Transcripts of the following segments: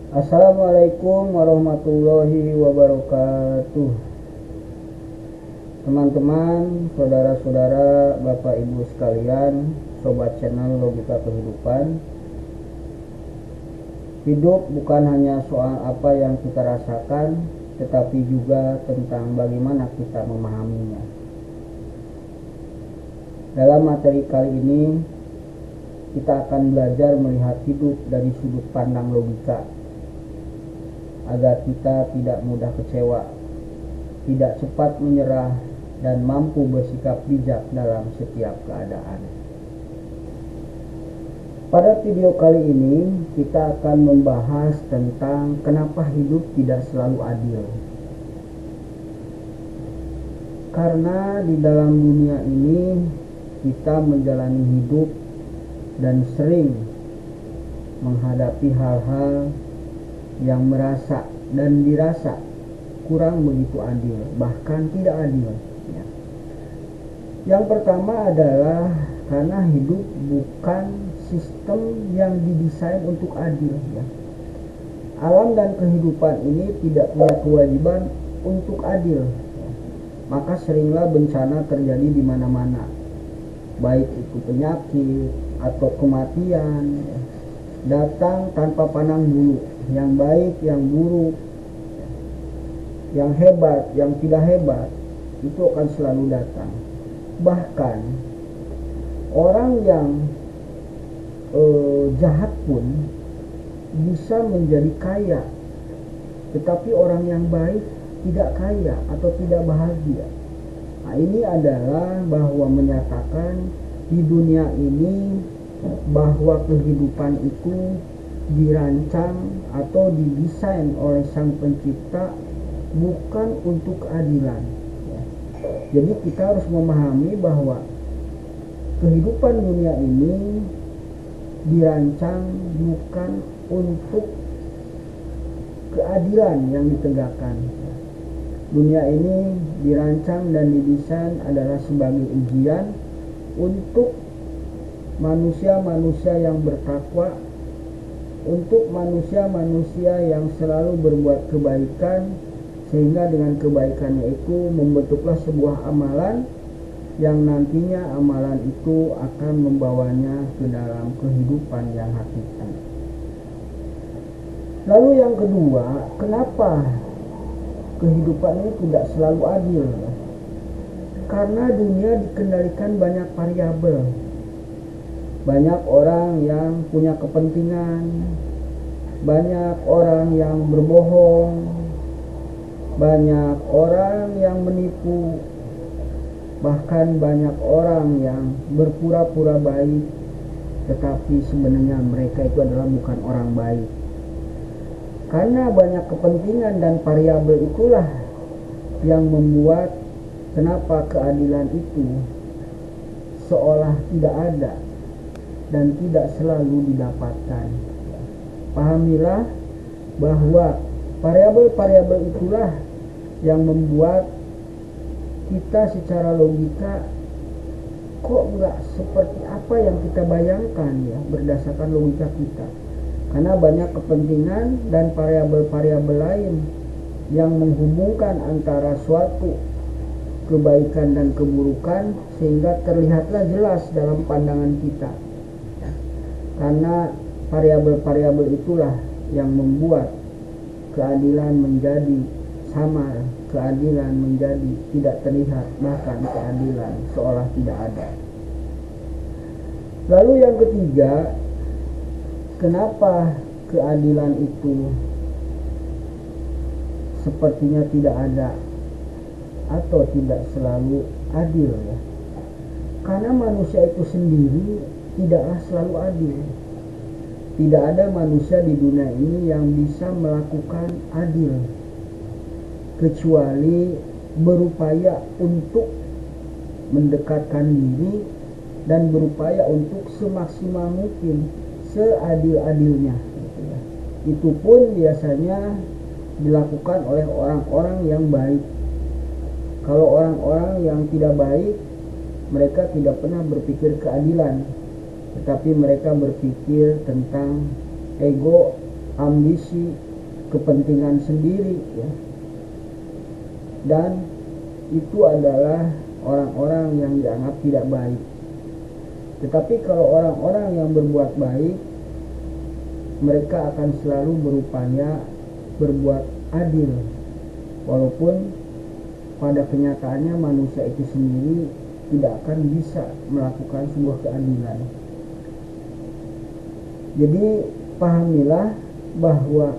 Assalamualaikum warahmatullahi wabarakatuh. Teman-teman, saudara-saudara, Bapak Ibu sekalian, sobat channel Logika Kehidupan. Hidup bukan hanya soal apa yang kita rasakan, tetapi juga tentang bagaimana kita memahaminya. Dalam materi kali ini, kita akan belajar melihat hidup dari sudut pandang logika, agar kita tidak mudah kecewa, tidak cepat menyerah, dan mampu bersikap bijak dalam setiap keadaan. Pada video kali ini kita akan membahas tentang kenapa hidup tidak selalu adil. Karena di dalam dunia ini kita menjalani hidup dan sering menghadapi hal-hal yang merasa dan dirasa kurang begitu adil, bahkan tidak adil. Yang pertama adalah karena hidup bukan sistem yang didesain untuk adil. Alam dan kehidupan ini tidak punya kewajiban untuk adil. Maka seringlah bencana terjadi di mana-mana, baik itu penyakit atau kematian, datang tanpa pandang bulu, yang baik, yang buruk, yang hebat, yang tidak hebat, itu akan selalu datang. Bahkan orang yang jahat pun bisa menjadi kaya, tetapi orang yang baik tidak kaya atau tidak bahagia. Nah, ini adalah bahwa menyatakan di dunia ini bahwa kehidupan itu dirancang atau didesain oleh Sang Pencipta bukan untuk keadilan. Jadi kita harus memahami bahwa kehidupan dunia ini dirancang bukan untuk keadilan yang ditegakkan. Dunia ini dirancang dan didesain adalah sebagai ujian untuk manusia-manusia yang bertakwa, untuk manusia-manusia yang selalu berbuat kebaikan, sehingga dengan kebaikannya itu membentuklah sebuah amalan yang nantinya amalan itu akan membawanya ke dalam kehidupan yang hakiki. Lalu yang kedua, kenapa kehidupan ini tidak selalu adil? Karena dunia dikendalikan banyak variabel. Banyak orang yang punya kepentingan, banyak orang yang berbohong, banyak orang yang menipu, bahkan banyak orang yang berpura-pura baik, tetapi sebenarnya mereka itu adalah bukan orang baik. Karena banyak kepentingan dan variabel itulah yang membuat kenapa keadilan itu seolah tidak ada dan tidak selalu didapatkan. Pahamilah bahwa variabel-variabel itulah yang membuat kita secara logika kok enggak seperti apa yang kita bayangkan, ya, berdasarkan logika kita. Karena banyak kepentingan dan variabel-variabel lain yang menghubungkan antara suatu kebaikan dan keburukan, sehingga terlihatlah jelas dalam pandangan kita. Karena variabel-variabel itulah yang membuat keadilan menjadi samar, keadilan menjadi tidak terlihat, bahkan keadilan seolah tidak ada. Lalu yang ketiga, kenapa keadilan itu sepertinya tidak ada atau tidak selalu adil, ya? Karena manusia itu sendiri tidaklah selalu adil. Tidak ada manusia di dunia ini yang bisa melakukan adil, kecuali berupaya untuk mendekatkan diri dan berupaya untuk semaksimal mungkin, seadil-adilnya. Itu pun biasanya dilakukan oleh orang-orang yang baik. Kalau orang-orang yang tidak baik, mereka tidak pernah berpikir keadilan, tetapi mereka berpikir tentang ego ambisi, kepentingan sendiri ya. Dan itu adalah orang-orang yang dianggap tidak baik. Tetapi kalau orang-orang yang berbuat baik, mereka akan selalu berupaya berbuat adil, walaupun pada kenyataannya manusia itu sendiri tidak akan bisa melakukan sebuah keadilan. Jadi pahamilah bahwa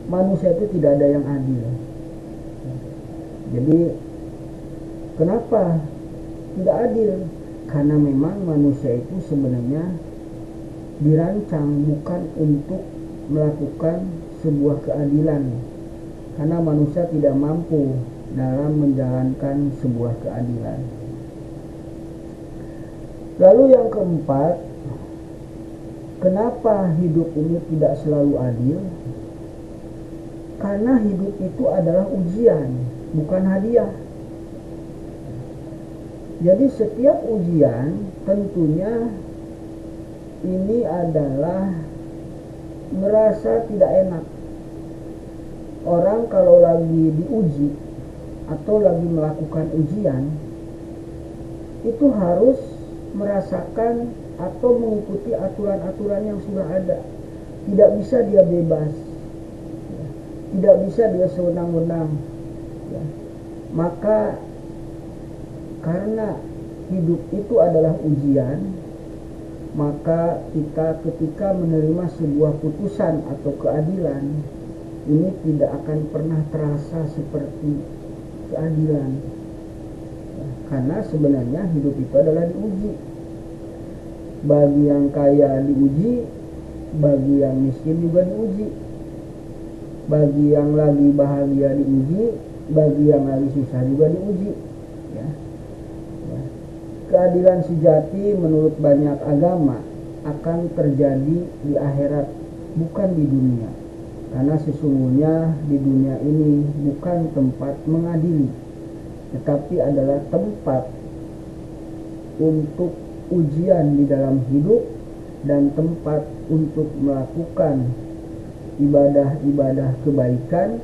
manusia itu tidak ada yang adil. Jadi kenapa tidak adil? Karena memang manusia itu sebenarnya dirancang bukan untuk melakukan sebuah keadilan, karena manusia tidak mampu dalam menjalankan sebuah keadilan. Lalu yang keempat, kenapa hidup ini tidak selalu adil? Karena hidup itu adalah ujian, bukan hadiah. Jadi setiap ujian tentunya ini adalah merasa tidak enak. Orang kalau lagi diuji atau lagi melakukan ujian, itu harus merasakan atau mengikuti aturan-aturan yang sudah ada. Tidak bisa dia bebas, tidak bisa dia sewenang-wenang. Maka karena hidup itu adalah ujian, maka kita ketika menerima sebuah putusan atau keadilan, ini tidak akan pernah terasa seperti keadilan. Karena sebenarnya hidup itu adalah diuji. Bagi yang kaya diuji, bagi yang miskin juga diuji. Bagi yang lagi bahagia diuji, bagi yang lagi susah juga diuji. Ya. Keadilan sejati menurut banyak agama akan terjadi di akhirat, bukan di dunia. Karena sesungguhnya di dunia ini bukan tempat mengadili, tetapi adalah tempat untuk ujian di dalam hidup dan tempat untuk melakukan ibadah-ibadah kebaikan,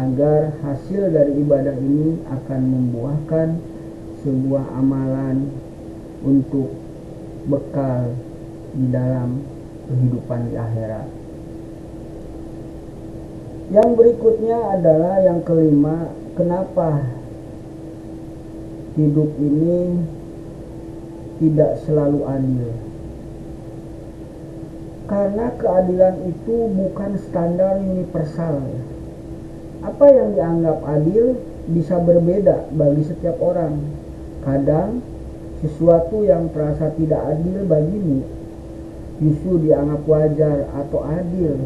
agar hasil dari ibadah ini akan membuahkan sebuah amalan untuk bekal di dalam kehidupan di akhirat. Yang berikutnya adalah yang kelima, kenapa hidup ini tidak selalu adil? Karena keadilan itu bukan standar universal. Apa yang dianggap adil bisa berbeda bagi setiap orang. Kadang sesuatu yang terasa tidak adil bagimu justru dianggap wajar atau adil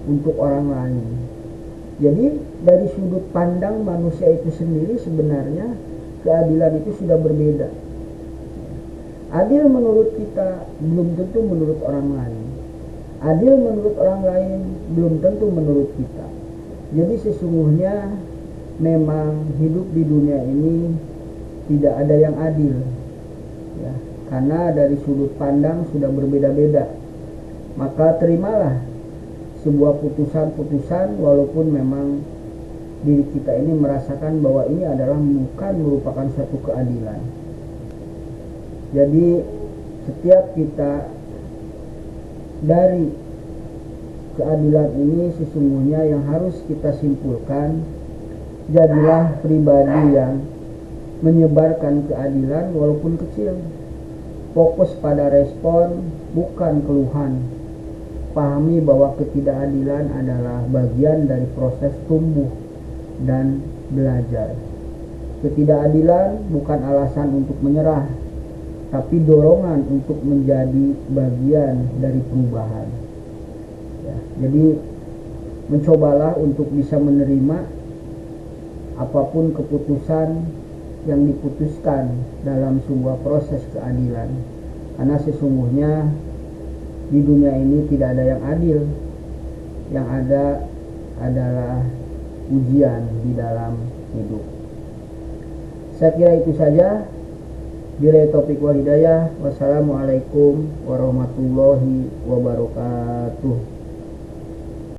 untuk orang lain. Jadi dari sudut pandang manusia itu sendiri sebenarnya keadilan itu sudah berbeda. Adil menurut kita belum tentu menurut orang lain. Adil menurut orang lain belum tentu menurut kita. Jadi sesungguhnya memang hidup di dunia ini tidak ada yang adil, ya, karena dari sudut pandang sudah berbeda-beda. Maka terimalah sebuah putusan-putusan walaupun memang diri kita ini merasakan bahwa ini adalah bukan merupakan suatu keadilan. Jadi setiap kita dari keadilan ini sesungguhnya yang harus kita simpulkan, jadilah pribadi yang menyebarkan keadilan walaupun kecil. Fokus pada respon, bukan keluhan. Pahami bahwa ketidakadilan adalah bagian dari proses tumbuh dan belajar. Ketidakadilan bukan alasan untuk menyerah, tapi dorongan untuk menjadi bagian dari perubahan. Ya, jadi mencobalah untuk bisa menerima apapun keputusan yang diputuskan dalam sebuah proses keadilan, karena sesungguhnya di dunia ini tidak ada yang adil. Yang ada adalah ujian di dalam hidup. Saya kira itu saja. Billahi taufiq wal hidayah. Wassalamualaikum warahmatullahi wabarakatuh.